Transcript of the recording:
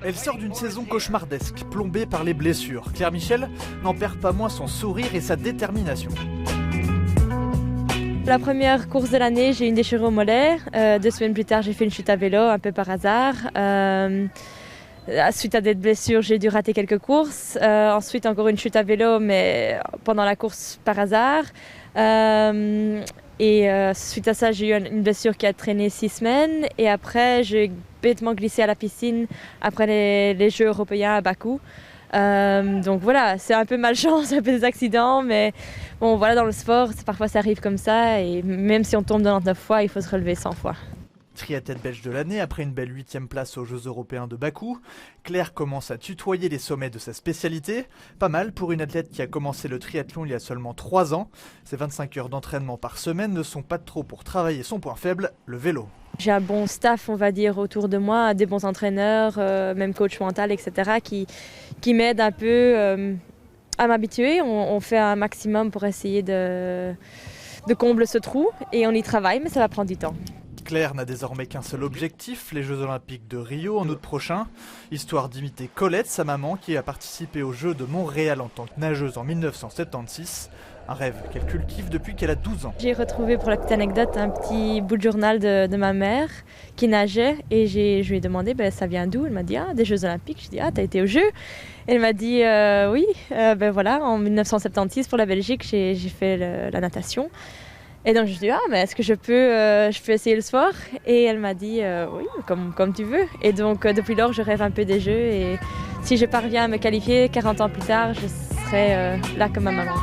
Elle sort d'une saison cauchemardesque, plombée par les blessures. Claire Michel n'en perd pas moins son sourire et sa détermination. La première course de l'année, j'ai eu une déchirure au mollet. 2 semaines plus tard, j'ai fait une chute à vélo, un peu par hasard. Suite à des blessures, j'ai dû rater quelques courses. Ensuite, encore une chute à vélo, mais pendant la course par hasard. Suite à ça, j'ai eu une blessure qui a traîné 6 semaines. Et après, j'ai bêtement glissé à la piscine après les Jeux européens à Bakou. Donc voilà, c'est un peu malchance, un peu des accidents, mais bon voilà, dans le sport, parfois ça arrive comme ça, et même si on tombe 99 fois, il faut se relever 100 fois. Triathlète belge de l'année, après une belle 8e place aux Jeux Européens de Bakou, Claire commence à tutoyer les sommets de sa spécialité. Pas mal pour une athlète qui a commencé le triathlon il y a seulement 3 ans. Ses 25 heures d'entraînement par semaine ne sont pas de trop pour travailler son point faible, le vélo. J'ai un bon staff, on va dire, autour de moi, des bons entraîneurs, même coach mental, etc., qui m'aident un peu à m'habituer. On fait un maximum pour essayer de combler ce trou, et on y travaille, mais ça va prendre du temps. Claire n'a désormais qu'un seul objectif, les Jeux Olympiques de Rio en août prochain, histoire d'imiter Colette, sa maman, qui a participé aux Jeux de Montréal en tant que nageuse en 1976. Un rêve qu'elle cultive depuis qu'elle a 12 ans. J'ai retrouvé, pour la petite anecdote, un petit bout de journal de ma mère qui nageait, et je lui ai demandé ça vient d'où. Elle m'a dit des Jeux Olympiques. Je lui ai dit t'as été aux Jeux. Elle m'a dit oui, voilà, en 1976 pour la Belgique j'ai fait la natation. Et donc je lui ai dit mais est-ce que je peux essayer le sport? Et elle m'a dit oui, comme tu veux. Et donc depuis lors je rêve un peu des Jeux, et si je parviens à me qualifier 40 ans plus tard, je serai là comme ma maman.